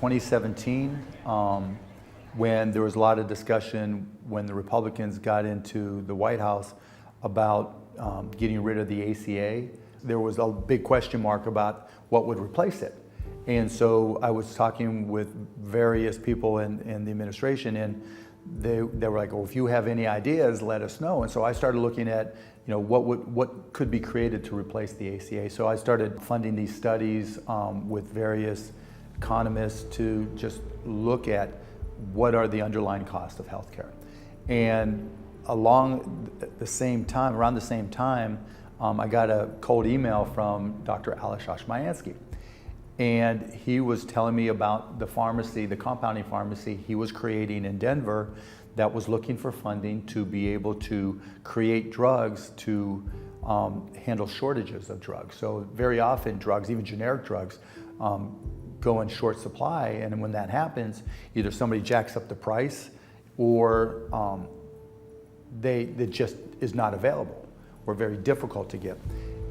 2017, when there was a lot of discussion when the Republicans got into the White House about getting rid of the ACA. There was a big question mark about what would replace it. And so I was talking with various people in the administration, and they were like, well, if you have any ideas, let us know. And so I started looking at, what could be created to replace the ACA. So I started funding these studies with various economists to just look at what are the underlying costs of healthcare. And around the same time, I got a cold email from Dr. Alex Oshmayansky. And he was telling me about the pharmacy, the compounding pharmacy he was creating in Denver that was looking for funding to be able to create drugs to handle shortages of drugs. So very often drugs, even generic drugs, go in short supply, and when that happens, either somebody jacks up the price or it just is not available or very difficult to get.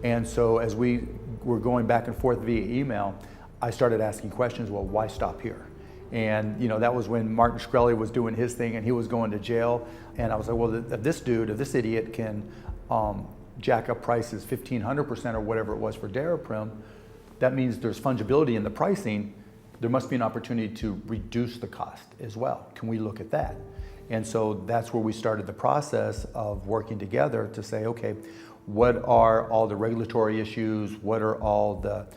And so as we were going back and forth via email, I started asking questions, well, why stop here? And that was when Martin Shkreli was doing his thing and he was going to jail. And I was like, well, if this idiot can jack up prices 1,500% or whatever it was for Daraprim, that means there's fungibility in the pricing. There must be an opportunity to reduce the cost as well. Can we look at that? And so that's where we started the process of working together to say, okay, what are all the regulatory issues? What are all the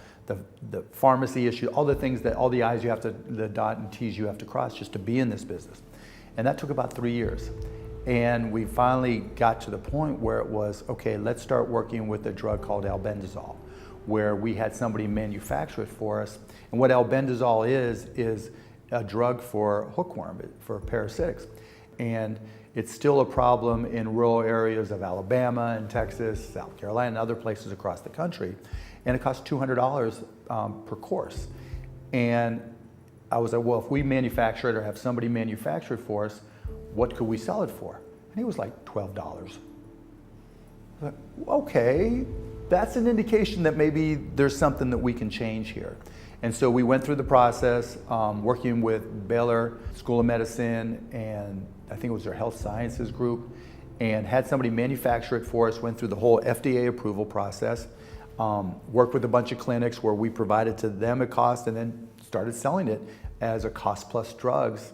pharmacy issues? All the things all the I's you have to, the dot and T's you have to cross just to be in this business. And that took about 3 years. And we finally got to the point where it was, okay, let's start working with a drug called albendazole, where we had somebody manufacture it for us. And what albendazole is a drug for hookworm, for parasitics. And it's still a problem in rural areas of Alabama and Texas, South Carolina, and other places across the country. And it costs $200 per course. And I was like, well, if we manufacture it or have somebody manufacture it for us, what could we sell it for? And he was like, $12. I was like, okay, that's an indication that maybe there's something that we can change here. And so we went through the process, working with Baylor School of Medicine, and I think it was their health sciences group, and had somebody manufacture it for us, went through the whole FDA approval process, worked with a bunch of clinics where we provided to them a cost, and then started selling it as a cost plus drugs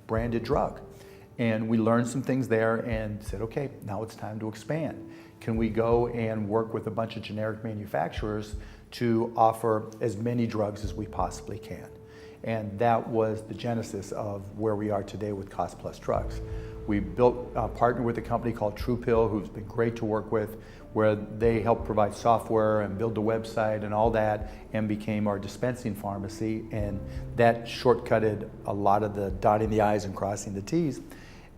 branded drug. And we learned some things there and said, okay, now it's time to expand. Can we go and work with a bunch of generic manufacturers to offer as many drugs as we possibly can? And that was the genesis of where we are today with cost plus drugs. We partnered with a company called TruePill, who's been great to work with, where they help provide software and build the website and all that, and became our dispensing pharmacy. And that shortcutted a lot of the dotting the I's and crossing the T's.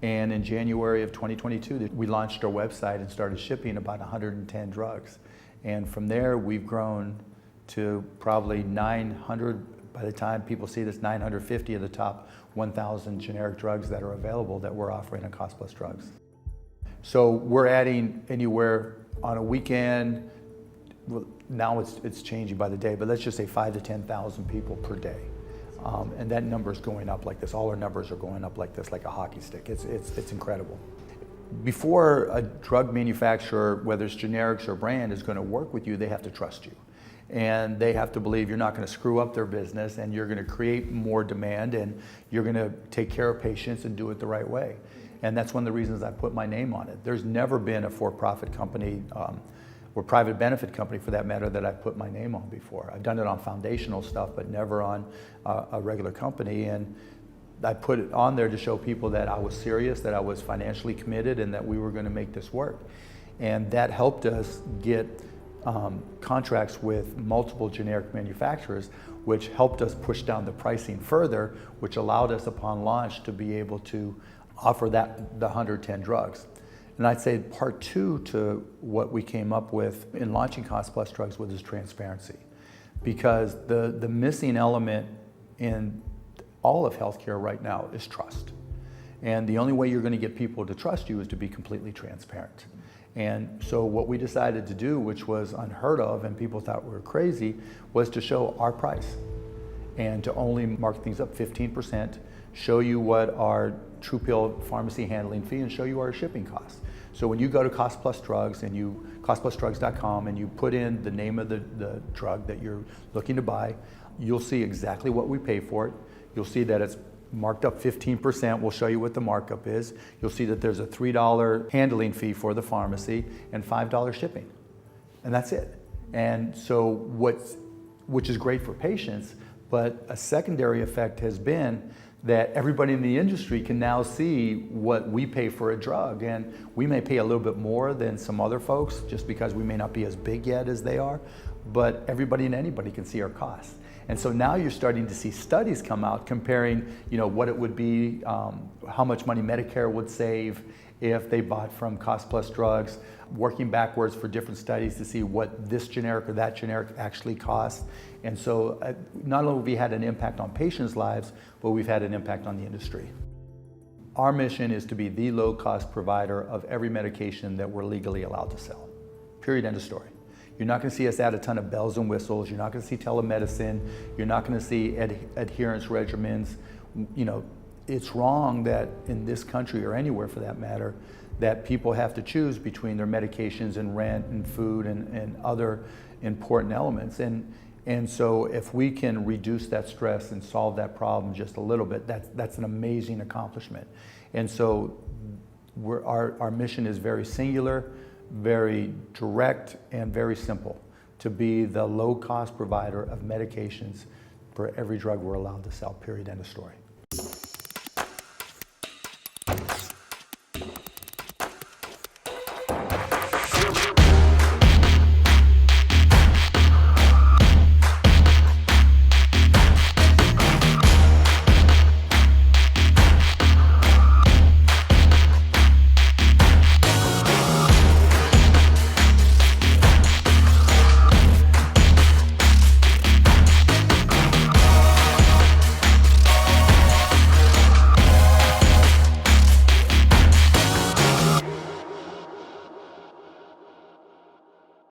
And in January of 2022, we launched our website and started shipping about 110 drugs. And from there, we've grown to probably 900, by the time people see this, 950 of the top 1,000 generic drugs that are available that we're offering on cost plus drugs. So we're adding anywhere on a weekend, well, now it's changing by the day, but let's just say 5,000 to 10,000 people per day. And that number is going up like this. All our numbers are going up like this, like a hockey stick. It's incredible. Before a drug manufacturer, whether it's generics or brand, is going to work with you, they have to trust you. And they have to believe you're not going to screw up their business, and you're going to create more demand, and you're going to take care of patients and do it the right way. And that's one of the reasons I put my name on it. There's never been a for-profit company or private benefit company, for that matter, that I've put my name on before. I've done it on foundational stuff, but never on a regular company. And I put it on there to show people that I was serious, that I was financially committed, and that we were going to make this work. And that helped us get contracts with multiple generic manufacturers, which helped us push down the pricing further, which allowed us upon launch to be able to offer the 110 drugs. And I'd say part two to what we came up with in launching cost plus drugs was transparency. Because the missing element in all of healthcare right now is trust. And the only way you're going to get people to trust you is to be completely transparent. And so what we decided to do, which was unheard of and people thought we were crazy, was to show our price. and to only mark things up 15%, show you what our True Pill pharmacy handling fee, and show you our shipping costs. So when you go to Cost Plus Drugs and costplusdrugs.com, and you put in the name of the drug that you're looking to buy, you'll see exactly what we pay for it. You'll see that it's marked up 15%. We'll show you what the markup is. You'll see that there's a $3 handling fee for the pharmacy and $5 shipping. And that's it. And so which is great for patients, but a secondary effect has been that everybody in the industry can now see what we pay for a drug. And we may pay a little bit more than some other folks just because we may not be as big yet as they are, but everybody and anybody can see our costs. And so now you're starting to see studies come out comparing, what it would be, how much money Medicare would save if they bought from Cost Plus Drugs, working backwards for different studies to see what this generic or that generic actually costs. And so not only have we had an impact on patients' lives, but we've had an impact on the industry. Our mission is to be the low-cost provider of every medication that we're legally allowed to sell. Period, end of story. You're not going to see us add a ton of bells and whistles. You're not going to see telemedicine. You're not going to see adherence regimens. It's wrong that in this country, or anywhere for that matter, that people have to choose between their medications and rent and food and other important elements. And so if we can reduce that stress and solve that problem just a little bit, that's an amazing accomplishment. And so our mission is very singular, very direct, and very simple: to be the low-cost provider of medications for every drug we're allowed to sell, period, end of story.